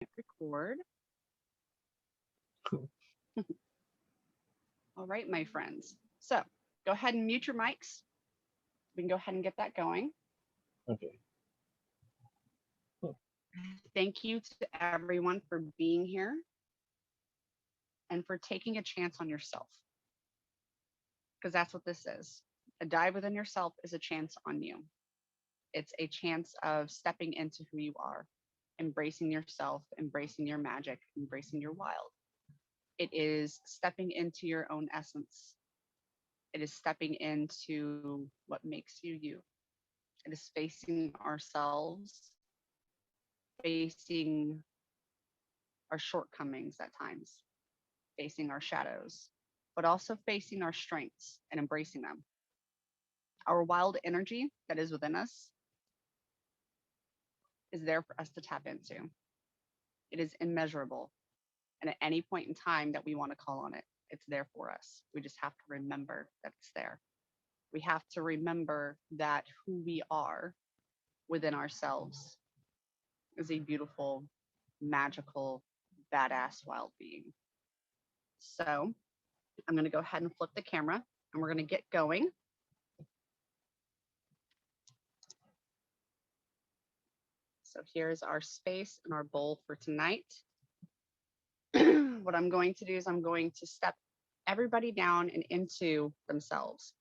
Record. All right, my friends. So go ahead and mute your mics. We can go ahead and get that going. Okay. Thank you to everyone for being here and for taking a chance on yourself, because that's what this is. A dive within yourself is a chance on you. It's a chance of stepping into who you are, embracing yourself, embracing your magic, embracing your wild. It is stepping into your own essence. It is stepping into what makes you you. It is facing ourselves, facing our shortcomings at times, facing our shadows, but also facing our strengths and embracing them. Our wild energy that is within us is there for us to tap into. It is immeasurable. And at any point in time that we want to call on it, it's there for us. We just have to remember that it's there. We have to remember that who we are within ourselves is a beautiful, magical, badass wild being. So I'm going to go ahead and flip the camera and we're going to get going. So here's our space and our bowl for tonight. What I'm going to do is I'm going to step everybody down and into themselves.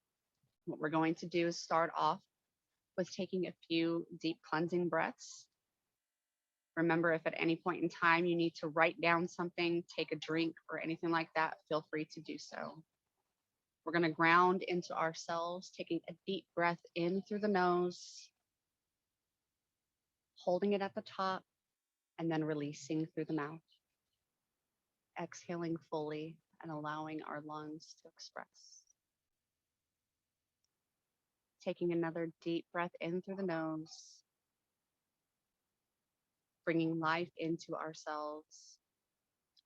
What we're going to do is start off with taking a few deep cleansing breaths. Remember, if at any point in time you need to write down something, take a drink, or anything like that, feel free to do so. We're going to ground into ourselves, taking a deep breath in through the nose, holding it at the top, and then releasing through the mouth, exhaling fully and allowing our lungs to express. Taking another deep breath in through the nose, bringing life into ourselves,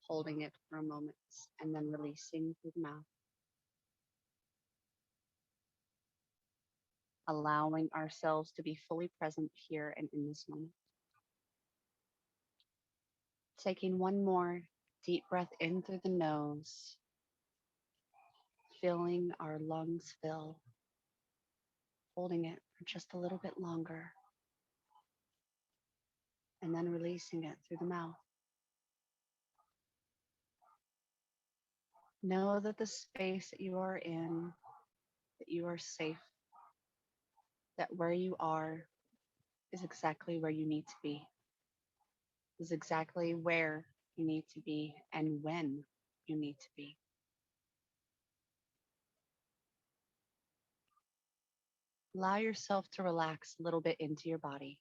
holding it for a moment, and then releasing through the mouth, allowing ourselves to be fully present here and in this moment. Taking one more deep breath in through the nose, feeling our lungs fill, holding it for just a little bit longer, and then releasing it through the mouth. Know that the space that you are in, that you are safe, that where you are is exactly where you need to be, is exactly where you need to be and when you need to be. Allow yourself to relax a little bit into your body,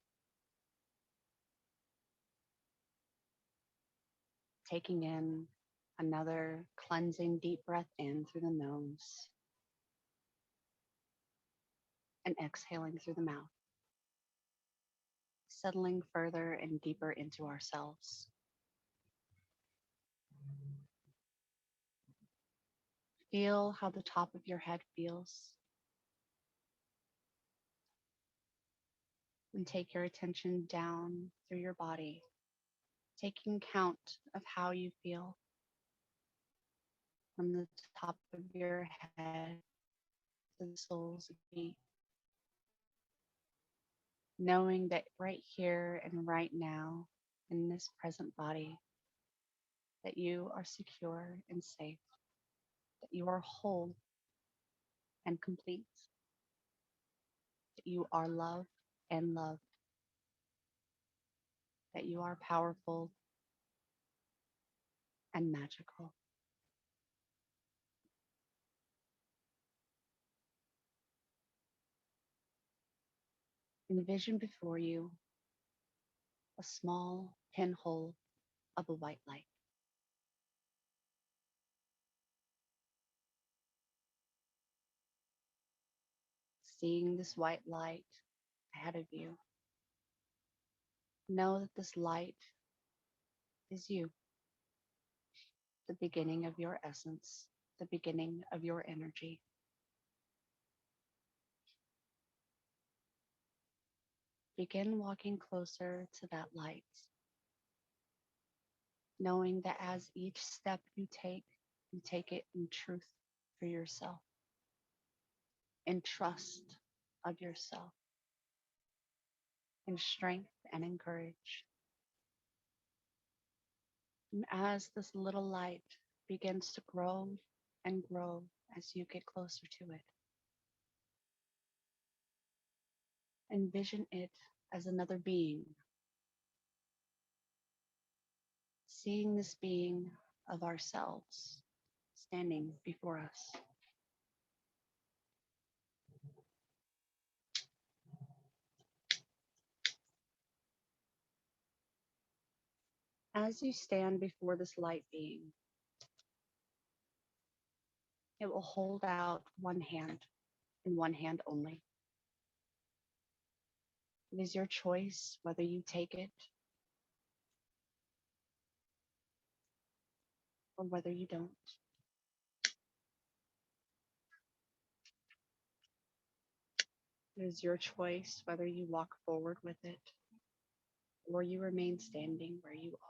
taking in another cleansing deep breath in through the nose and exhaling through the mouth, settling further and deeper into ourselves. Feel how the top of your head feels and take your attention down through your body, taking count of how you feel from the top of your head to the soles of your feet, knowing that right here and right now in this present body, that you are secure and safe, that you are whole and complete, that you are loved and loved, that you are powerful and magical. Envision before you a small pinhole of a white light. Seeing this white light ahead of you, know that this light is you, the beginning of your essence, the beginning of your energy. Begin walking closer to that light, knowing that as each step you take it in truth for yourself, in trust of yourself, in strength and in courage. And as this little light begins to grow and grow as you get closer to it, envision it as another being, seeing this being of ourselves standing before us. As you stand before this light being, it will hold out one hand and one hand only. It is your choice whether you take it or whether you don't. It is your choice whether you walk forward with it or you remain standing where you are.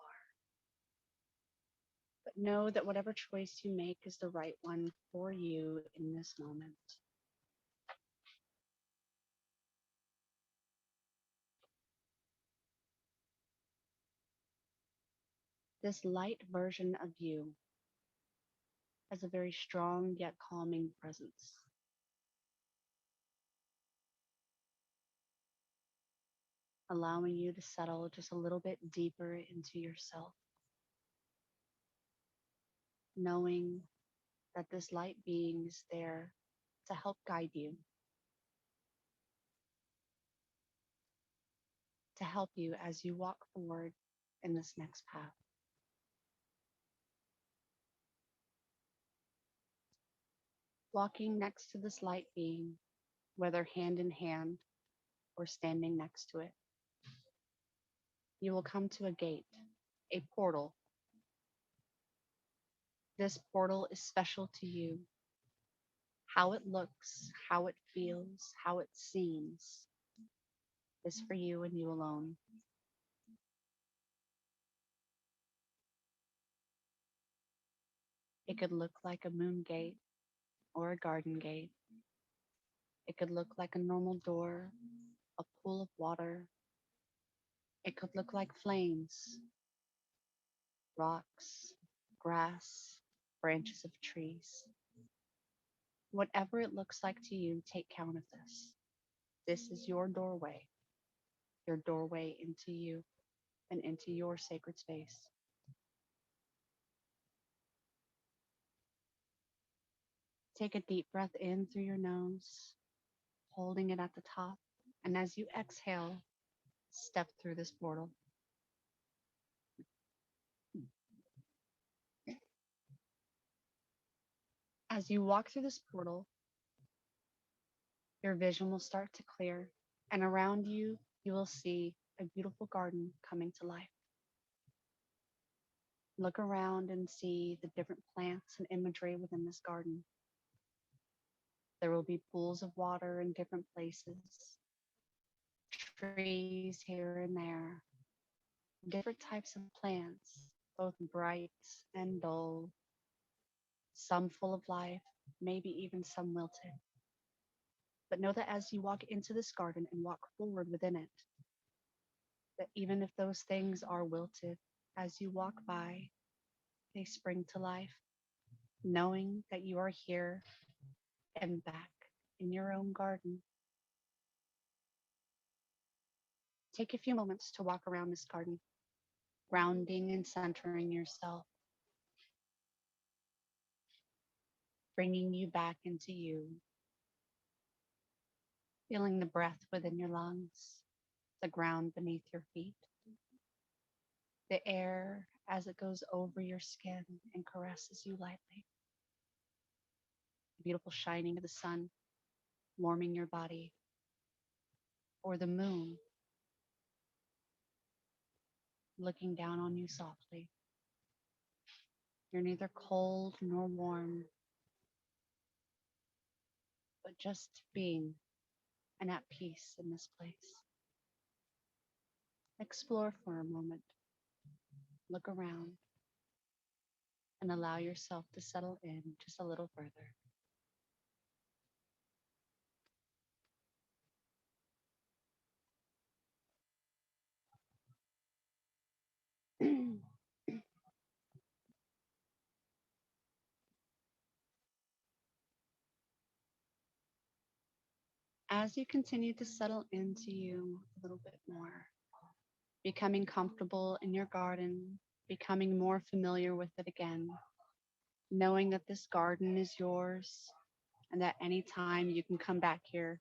But know that whatever choice you make is the right one for you in this moment. This light version of you has a very strong yet calming presence, allowing you to settle just a little bit deeper into yourself, knowing that this light being is there to help guide you, to help you as you walk forward in this next path. Walking next to this light being, whether hand in hand or standing next to it, you will come to a gate, a portal. This portal is special to you. How it looks, how it feels, how it seems is for you and you alone. It could look like a moon gate or a garden gate. It could look like a normal door, a pool of water. It could look like flames, rocks, grass, branches of trees. Whatever it looks like to you, take count of this. This is your doorway into you and into your sacred space. Take a deep breath in through your nose, holding it at the top. And as you exhale, step through this portal. As you walk through this portal, your vision will start to clear, and around you, you will see a beautiful garden coming to life. Look around and see the different plants and imagery within this garden. There will be pools of water in different places, trees here and there, different types of plants, both bright and dull, some full of life, maybe even some wilted. But know that as you walk into this garden and walk forward within it, that even if those things are wilted, as you walk by, they spring to life, knowing that you are here and back in your own garden. Take a few moments to walk around this garden, grounding and centering yourself, bringing you back into you, feeling the breath within your lungs, the ground beneath your feet, the air as it goes over your skin and caresses you lightly, the beautiful shining of the sun warming your body, or the moon looking down on you softly. You're neither cold nor warm, but just being and at peace in this place. Explore for a moment. Look around. and allow yourself to settle in just a little further. As you continue to settle into you a little bit more, becoming comfortable in your garden, becoming more familiar with it again, knowing that this garden is yours and that anytime you can come back here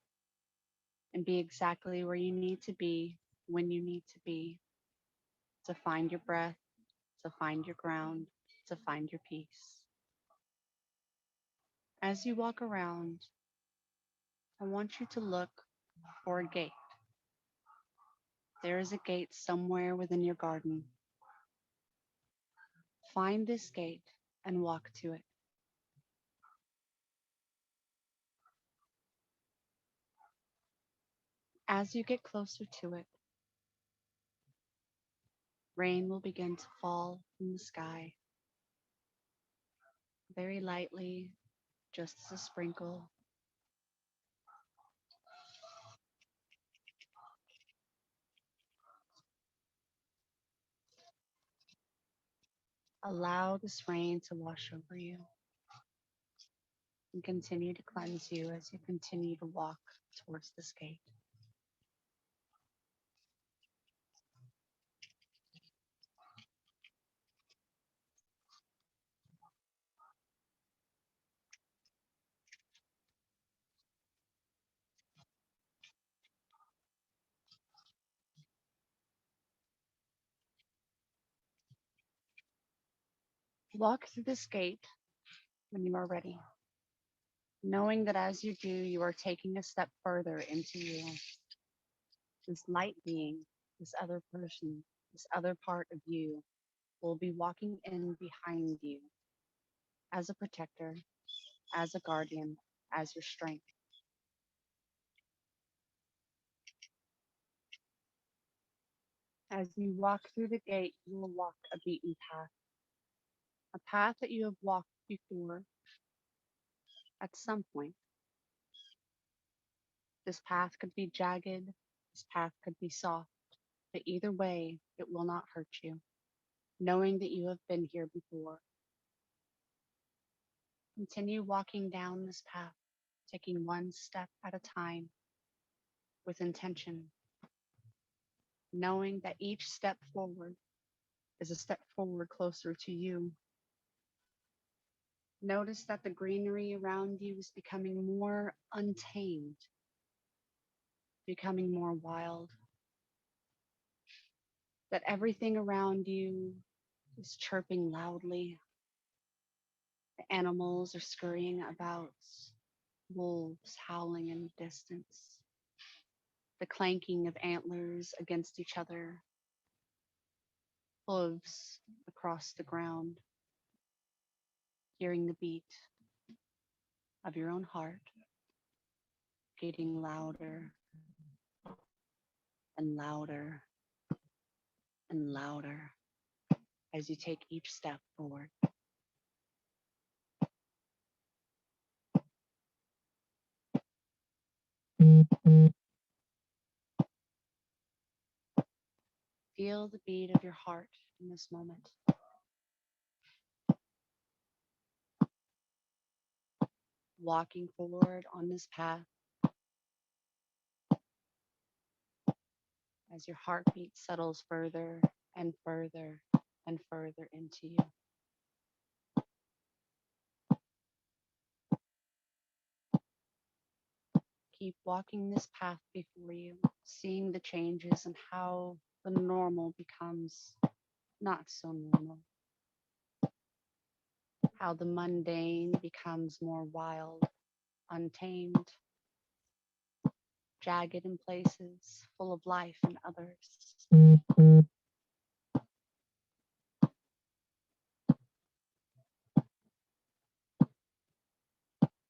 and be exactly where you need to be when you need to be to find your breath, to find your ground, to find your peace. As you walk around, I want you to look for a gate. There is a gate somewhere within your garden. Find this gate and walk to it. As you get closer to it, rain will begin to fall from the sky, very lightly, just as a sprinkle. Allow this rain to wash over you and continue to cleanse you as you continue to walk towards this gate. Walk through this gate when you are ready, knowing that as you do, you are taking a step further into you. This light being, this other person, this other part of you will be walking in behind you as a protector, as a guardian, as your strength. As you walk through the gate, you will walk a beaten path, a path that you have walked before at some point. This path could be jagged, this path could be soft, but either way, it will not hurt you, knowing that you have been here before. Continue walking down this path, taking one step at a time with intention, knowing that each step forward is a step forward closer to you. Notice that the greenery around you is becoming more untamed, becoming more wild, that everything around you is chirping loudly. The animals are scurrying about, wolves howling in the distance, the clanking of antlers against each other, hooves across the ground, hearing the beat of your own heart getting louder and louder and louder as you take each step forward. Feel the beat of your heart in this moment. Walking forward on this path as your heartbeat settles further and further and further into you. Keep walking this path before you, seeing the changes and how the normal becomes not so normal, how the mundane becomes more wild, untamed, jagged in places, full of life in others.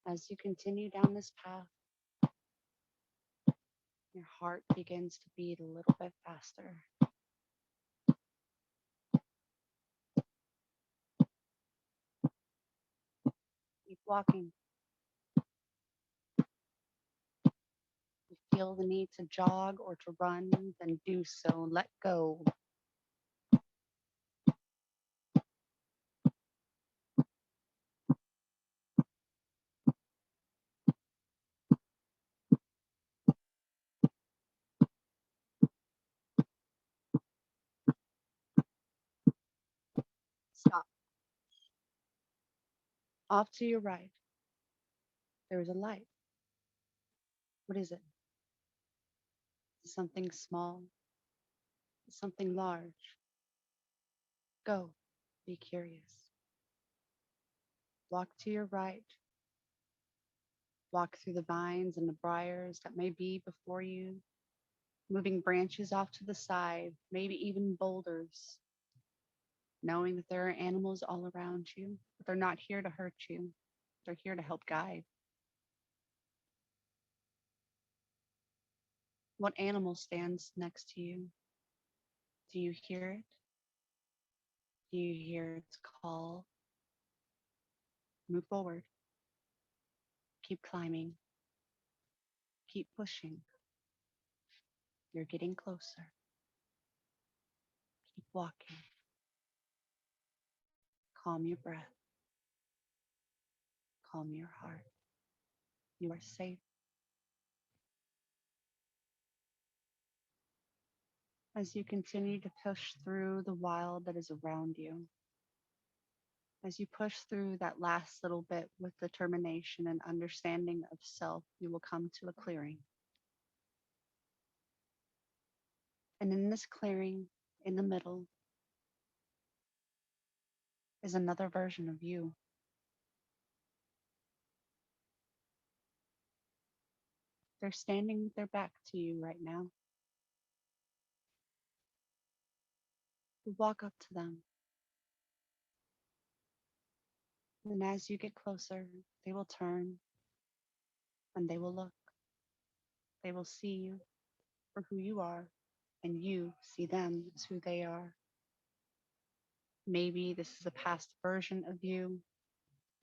As you continue down this path, your heart begins to beat a little bit faster. walking. If you feel the need to jog or to run, then do so. Let go. Stop. Off to your right, there is a light. What is it? Something small, something large. Go. Be curious. Walk to your right. Walk through the vines and the briars that may be before you, moving branches off to the side, maybe even boulders, knowing that there are animals all around you, but they're not here to hurt you. They're here to help guide. What animal stands next to you? Do you hear it? Do you hear its call? Move forward. Keep climbing. Keep pushing. You're getting closer. Keep walking. Calm your breath. Calm your heart. You are safe. As you continue to push through the wild that is around you, as you push through that last little bit with determination and understanding of self, you will come to a clearing. And in this clearing, in the middle, is another version of you. They're standing with their back to you right now. You walk up to them. And as you get closer, they will turn and they will look. They will see you for who you are, and you see them as who they are. Maybe this is a past version of you.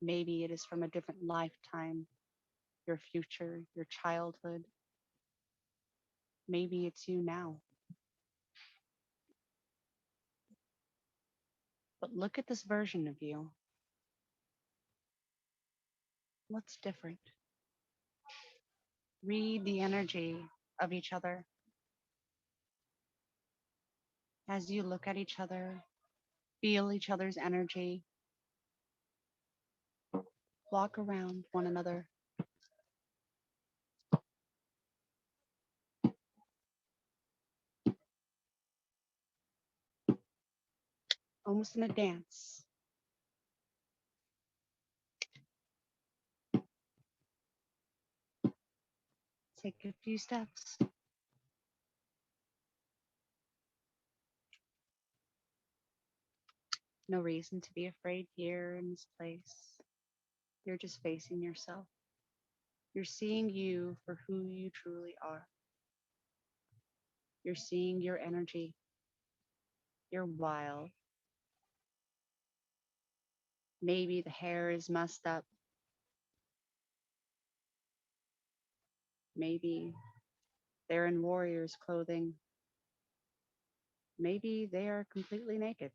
Maybe it is from a different lifetime, your future, your childhood. Maybe it's you now. But look at this version of you. What's different? Read the energy of each other. As you look at each other, feel each other's energy, walk around one another. Almost in a dance. Take a few steps. No reason to be afraid here in this place. You're just facing yourself. You're seeing you for who you truly are. You're seeing your energy. You're wild. Maybe the hair is messed up. Maybe they're in warrior's clothing. Maybe they are completely naked.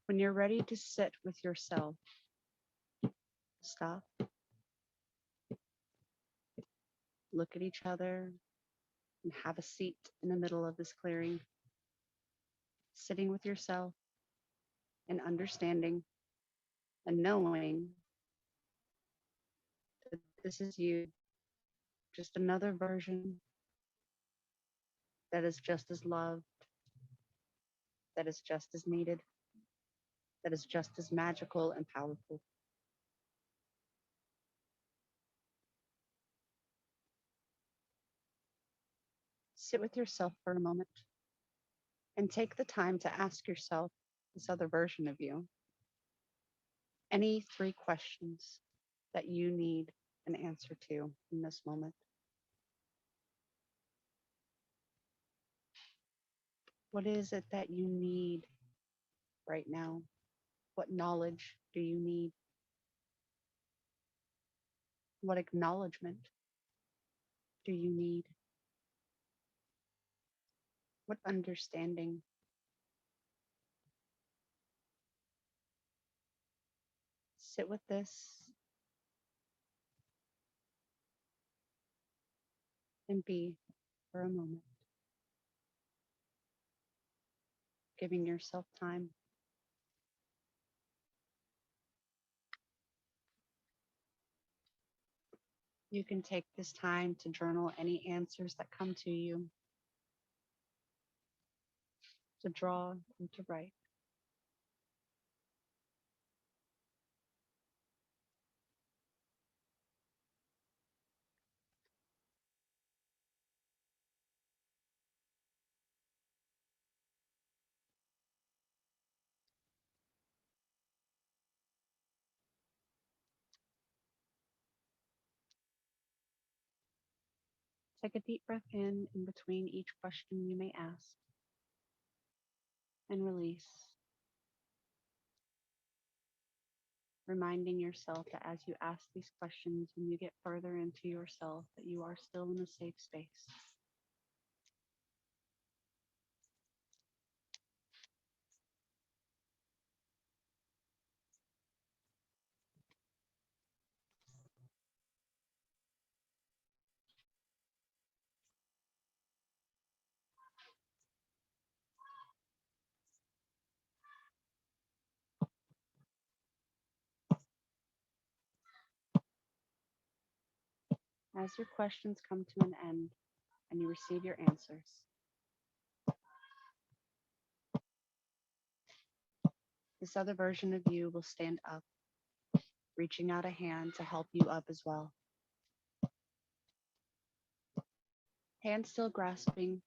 When you're ready to sit with yourself, stop, look at each other, and have a seat in the middle of this clearing, sitting with yourself and understanding and knowing that this is you, just another version that is just as loved, that is just as needed, that is just as magical and powerful. Sit with yourself for a moment and take the time to ask yourself, this other version of you, any three questions that you need an answer to in this moment. What is it that you need right now? What knowledge do you need? What acknowledgement do you need? What understanding? Sit with this and be for a moment, giving yourself time. You can take this time to journal any answers that come to you, to draw and to write. Take a deep breath in between each question you may ask, and release, reminding yourself that as you ask these questions and you get further into yourself, that you are still in a safe space. As your questions come to an end and you receive your answers, this other version of you will stand up, reaching out a hand to help you up as well. Hand still grasping,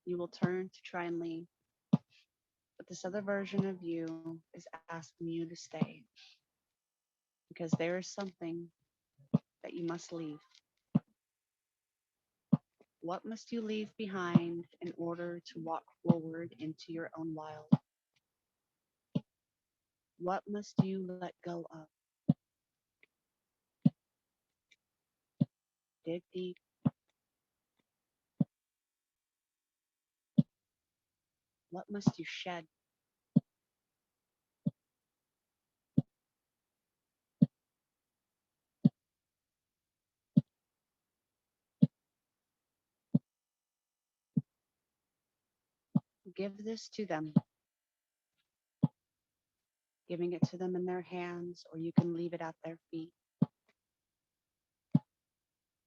you will turn to try and leave, but this other version of you is asking you to stay because there is something that you must leave. What must you leave behind in order to walk forward into your own wild? What must you let go of? Dig deep. What must you shed? Give this to them, giving it to them in their hands, or you can leave it at their feet.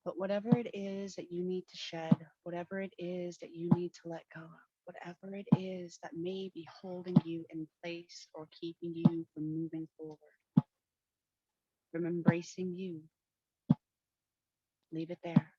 But whatever it is that you need to shed, whatever it is that you need to let go of, whatever it is that may be holding you in place or keeping you from moving forward, from embracing you, leave it there.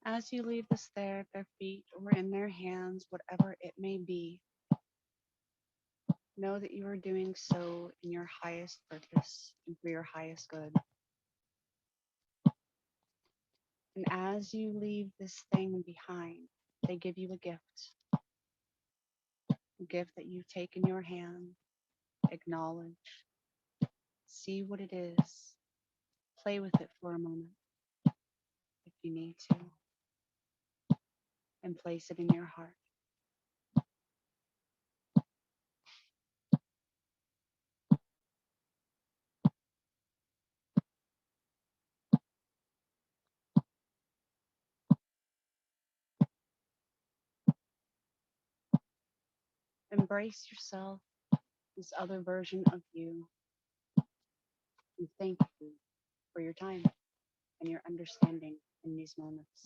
As you leave this there at their feet or in their hands, whatever it may be, know that you are doing so in your highest purpose and for your highest good. And as you leave this thing behind, they give you a gift that you take in your hand, acknowledge, see what it is, play with it for a moment if you need to, and place it in your heart. Embrace yourself, this other version of you, and thank you for your time and your understanding in these moments.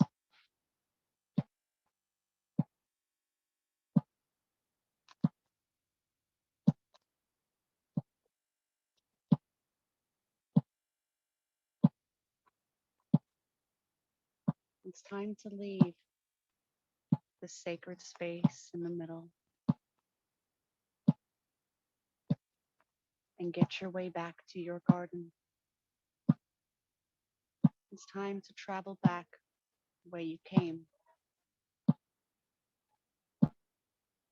It's time to leave the sacred space in the middle and get your way back to your garden. It's time to travel back the way you came.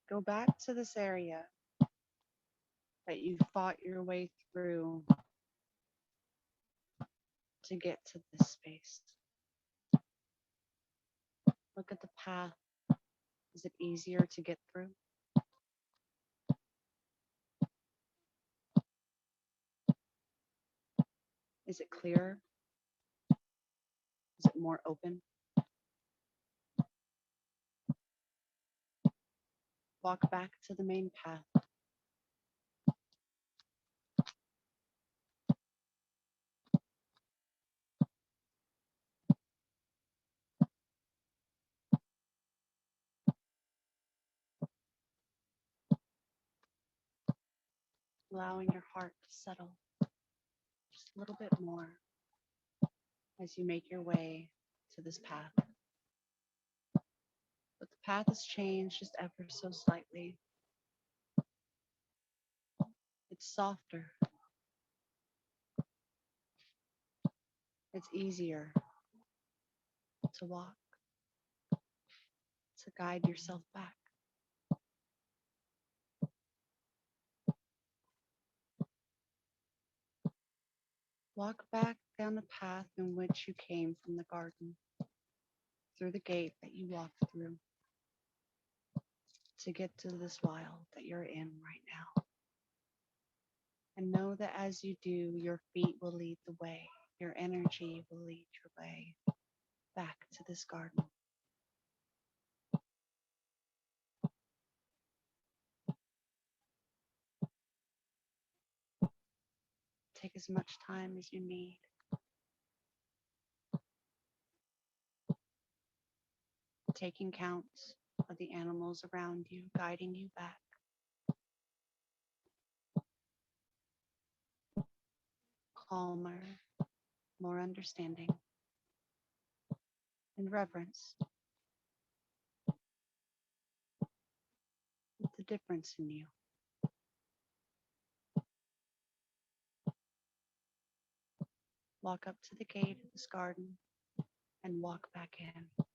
Go back to this area that you fought your way through to get to this space. Look at the path. Is it easier to get through? Is it clearer? Is it more open? Walk back to the main path. Allowing your heart to settle just a little bit more as you make your way to this path. But the path has changed just ever so slightly. It's softer. It's easier to walk, to guide yourself back. Walk back down the path in which you came from the garden, through the gate that you walked through, to get to this wild that you're in right now. And know that as you do, your feet will lead the way. Your energy will lead your way back to this garden. Take as much time as you need. Taking counts of the animals around you, guiding you back. Calmer, more understanding, and reverence with the difference in you. Walk up to the gate of this garden and walk back in.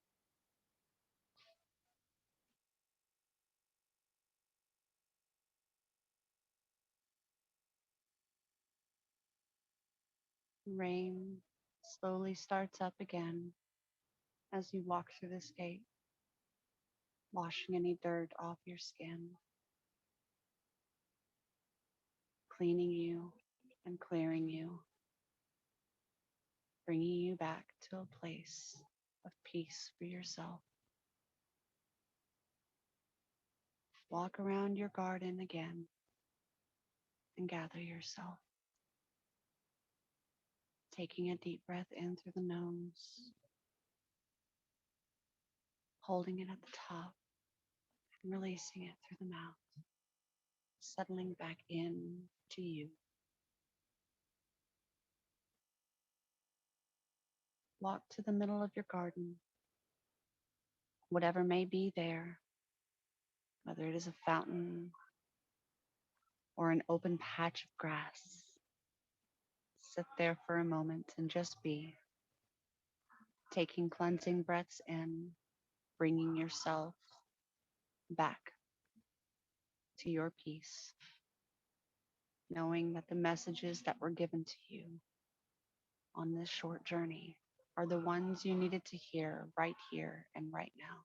Rain slowly starts up again as you walk through this gate, washing any dirt off your skin, cleaning you and clearing you, bringing you back to a place of peace for yourself. Walk around your garden again and gather yourself. Taking a deep breath in through the nose, holding it at the top, and releasing it through the mouth, settling back in to you. Walk to the middle of your garden, whatever may be there, whether it is a fountain or an open patch of grass. Sit there for a moment and just be, taking cleansing breaths in, bringing yourself back to your peace, knowing that the messages that were given to you on this short journey are the ones you needed to hear right here and right now.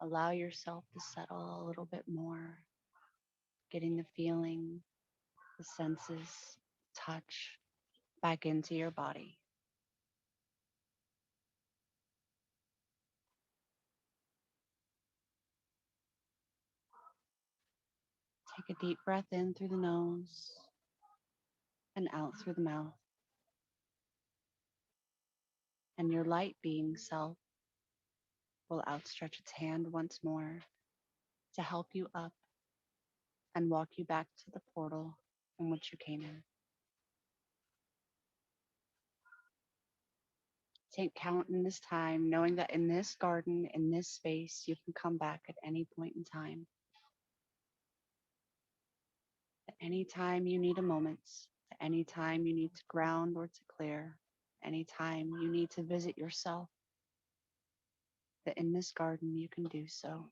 Allow yourself to settle a little bit more, getting the feeling, the senses, touch back into your body. Take a deep breath in through the nose and out through the mouth. And your light being self will outstretch its hand once more to help you up and walk you back to the portal in which you came in. Take count in this time, knowing that in this garden, in this space, you can come back at any point in time. At any time you need a moment, at any time you need to ground or to clear, any time you need to visit yourself, that in this garden you can do so.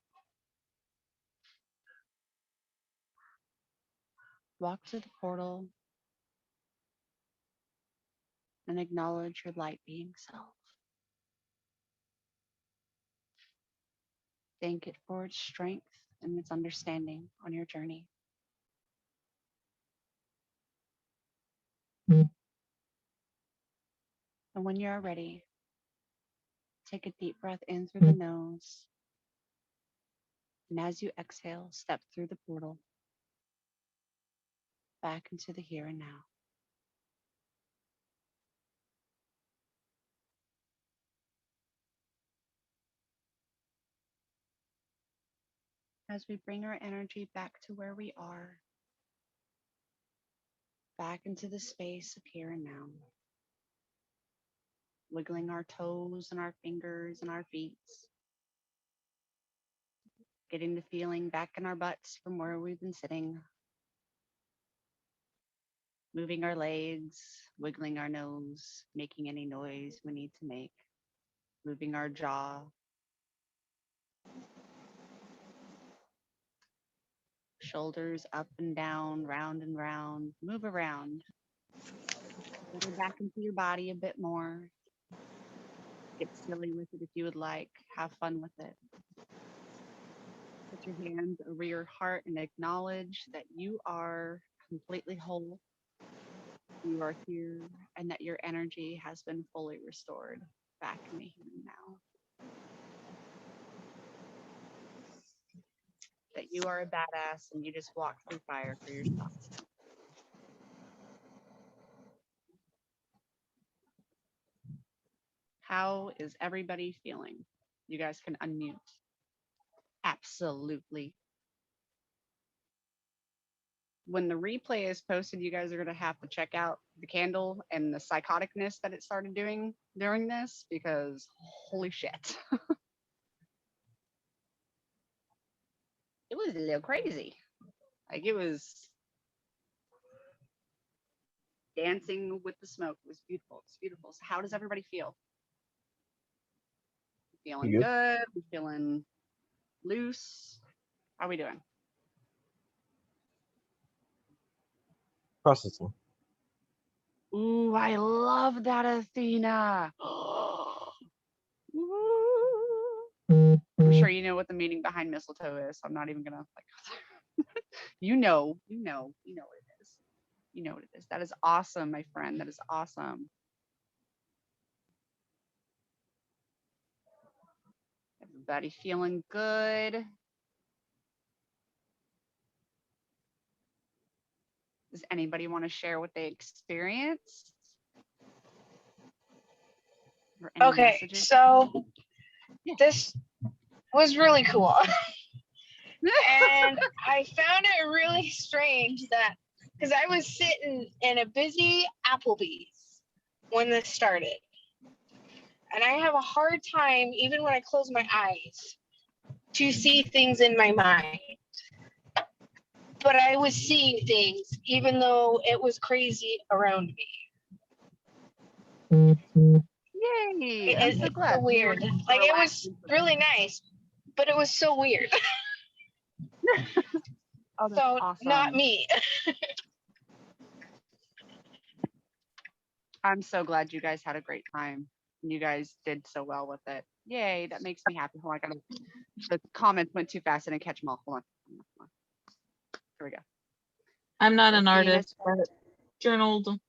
Walk to the portal and acknowledge your light being self. Thank it for its strength and its understanding on your journey. And when you are ready, take a deep breath in through the nose. And as you exhale, step through the portal back into the here and now. As we bring our energy back to where we are, back into the space of here and now, wiggling our toes and our fingers and our feet, getting the feeling back in our butts from where we've been sitting, moving our legs, wiggling our nose, making any noise we need to make, moving our jaw, shoulders up and down, round and round, move around. Go back into your body a bit more. Get silly with it if you would like. Have fun with it. Put your hands over your heart and acknowledge that you are completely whole. You are here and that your energy has been fully restored back in the here and now. That you are a badass and you just walked through fire for yourself. How is everybody feeling? You guys can unmute. Absolutely. When the replay is posted, you guys are going to have to check out the candle and the psychoticness that it started doing during this, because holy shit. It was a little crazy. Like, it was dancing with the smoke. It was beautiful. It's beautiful. So how does everybody feel? Feeling good? We feeling loose? How are we doing? Processing. Ooh, I love that, Athena. I'm sure you know what the meaning behind mistletoe is. I'm not even gonna like. you know what it is. You know what it is. That is awesome, my friend. That is awesome. Everybody feeling good? Does anybody want to share what they experienced? Or any messages? So this was really cool. And I found it really strange that, because I was sitting in a busy Applebee's when this started. And I have a hard time, even when I close my eyes, to see things in my mind. But I was seeing things, even though it was crazy around me. Yay! I'm so glad. So weird. Like, it was really nice, but it was so weird. Oh, that's so awesome. Not me. I'm so glad you guys had a great time. You guys did so well with it. Yay, that makes me happy. Hold on, the comments went too fast. I didn't catch them all. Hold on. Here we go. I'm not an artist, but journaled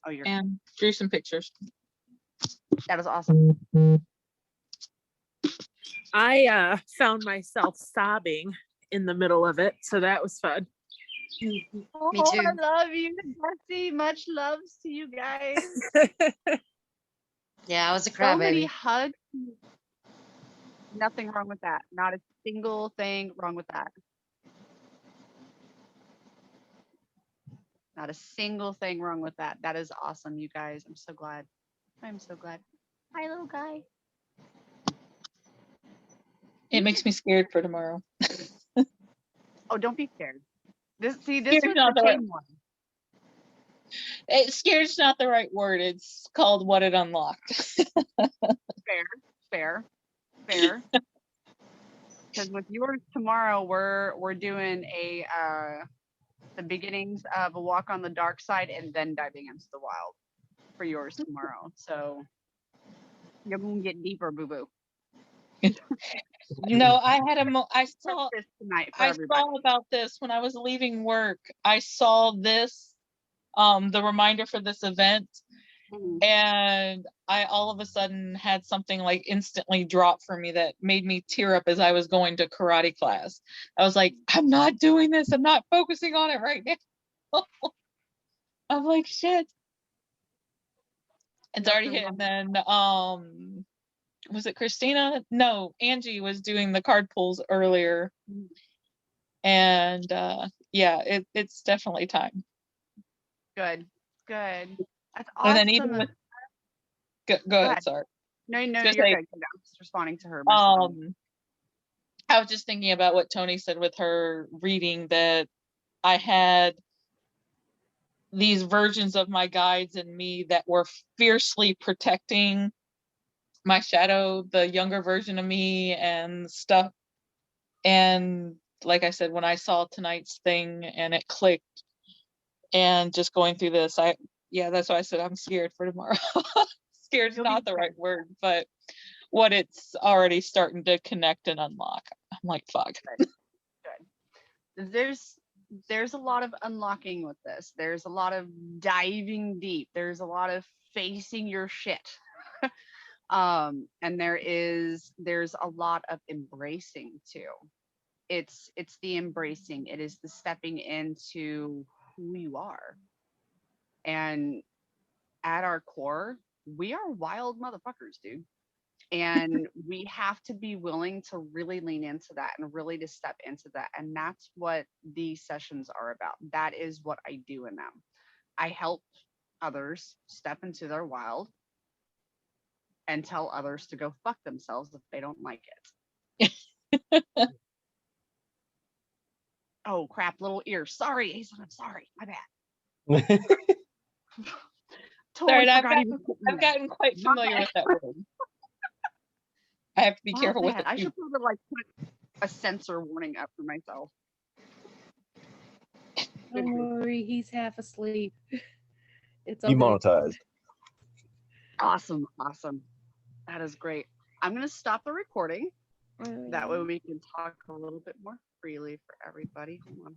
and drew some pictures. That is awesome. I found myself sobbing in the middle of it, so that was fun. Oh, Me too. I love you, Jesse. Much love to you guys. Yeah, I was a So crybaby. many hugs. Nothing wrong with that. Not a single thing wrong with that. Not a single thing wrong with that. That is awesome, you guys. I'm so glad. I'm so glad. Hi, little guy. It makes me scared for tomorrow. Oh, don't be scared. This Scared's was not the the right. tame one. Scared's not the right word. It's called what it unlocked. Fair. Because with yours tomorrow, we're doing the beginnings of a walk on the dark side and then diving into the wild for yours tomorrow. So you're gonna get deeper, boo boo. No, I had I saw This tonight for everybody. saw about this when I was leaving work. I saw this, the reminder for this event, and I all of a sudden had something like instantly drop for me that made me tear up as I was going to karate class. I was like, I'm not doing this. I'm not focusing on it right now. I'm like, shit. It's already hit. And then, was it Christina? No, Angie was doing the card pulls earlier. And yeah, it's definitely time. Good. That's awesome. And then even with go ahead, sorry. No, you're good. I'm just responding to her. I was just thinking about what Tony said with her reading, that I had these versions of my guides and me that were fiercely protecting my shadow, the younger version of me and stuff. And like I said, when I saw tonight's thing and it clicked, and just going through this, that's why I said I'm scared for tomorrow. Scared's not the right word, but what it's already starting to connect and unlock. I'm like, fuck. Good. There's a lot of unlocking with this. There's a lot of diving deep. There's a lot of facing your shit. And there's a lot of embracing too. It's the embracing. It is the stepping into who you are. And at our core, we are wild motherfuckers, dude. And we have to be willing to really lean into that and really to step into that. And that's what these sessions are about. That is what I do in them. I help others step into their wild and tell others to go fuck themselves if they don't like it. Oh crap, little ear. Sorry, Hazel, I'm sorry. My bad. Totally sorry, I've gotten quite familiar with that word. I have to be careful with it. I should probably like put a sensor warning up for myself. Don't worry, he's half asleep. It's okay. Demonetized. Awesome. That is great. I'm gonna stop the recording. That way we can talk a little bit more freely for everybody. Hold on.